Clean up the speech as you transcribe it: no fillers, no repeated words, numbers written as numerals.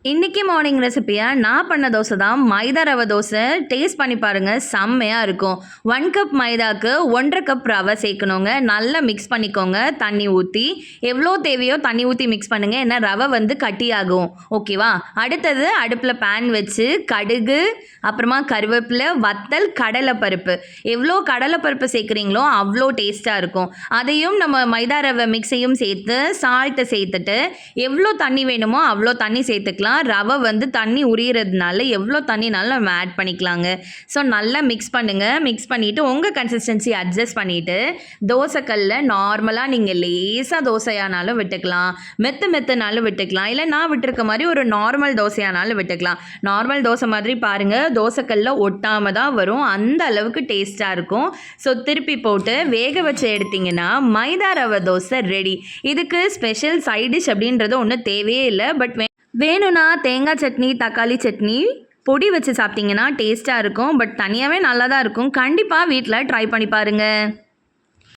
இன்றைக்கி மார்னிங் ரெசிப்பியாக நான் பண்ண தோசை தான். மைதா ரவை தோசை. டேஸ்ட் பண்ணி பாருங்கள், செம்மையாக இருக்கும். 1 கப் மைதாக்கு 1.5 கப் ரவை சேர்க்கணுங்க. நல்லா மிக்ஸ் பண்ணிக்கோங்க. தண்ணி ஊற்றி எவ்வளோ தேவையோ தண்ணி ஊற்றி மிக்ஸ் பண்ணுங்கள். ஏன்னா ரவை வந்து கட்டியாகும். ஓகேவா? அடுத்தது அடுப்பில் பேன் வச்சு கடுகு, அப்புறமா கருவேப்பிலை, வத்தல், கடலைப்பருப்பு. எவ்வளோ கடலைப்பருப்பு சேர்க்குறீங்களோ அவ்வளோ டேஸ்ட்டாக இருக்கும். அதையும் நம்ம மைதா ரவை மிக்ஸையும் சேர்த்து சால்ட்டை சேர்த்துட்டு எவ்வளோ தண்ணி வேணுமோ அவ்வளோ தண்ணி சேர்த்துக்கலாம். ரவை வந்து தண்ணி உரியறதுனால எவ்வளோ தண்ணினாலும் நம்ம ஆட் பண்ணிக்கலாங்க. ஸோ நல்லா மிக்ஸ் பண்ணுங்கள். மிக்ஸ் பண்ணிவிட்டு உங்கள் கன்சிஸ்டன்சி அட்ஜஸ்ட் பண்ணிவிட்டு தோசைக்கல்ல நார்மலாக நீங்கள் லேசாக தோசையானாலும் விட்டுக்கலாம், மெத்துனாலும் விட்டுக்கலாம், இல்லை நான் விட்டுருக்க மாதிரி ஒரு நார்மல் தோசையானாலும் விட்டுக்கலாம். நார்மல் தோசை மாதிரி பாருங்கள், தோசைக்கல்ல ஒட்டாமல் தான் வரும். அந்த அளவுக்கு டேஸ்ட்டாக இருக்கும். ஸோ திருப்பி போட்டு வேக வச்சு எடுத்திங்கன்னா மைதா ரவை தோசை ரெடி. இதுக்கு ஸ்பெஷல் சைட் டிஷ் அப்படின்றது ஒன்றும் தேவையே இல்லை. பட் வேணும்னா தேங்காய் சட்னி, தக்காளி சட்னி பொடி வச்சு சாப்பிட்டிங்கன்னா டேஸ்ட்டாக இருக்கும். பட் தனியாகவே நல்லா தான் இருக்கும். கண்டிப்பாக வீட்டில் ட்ரை பண்ணி பாருங்கள்.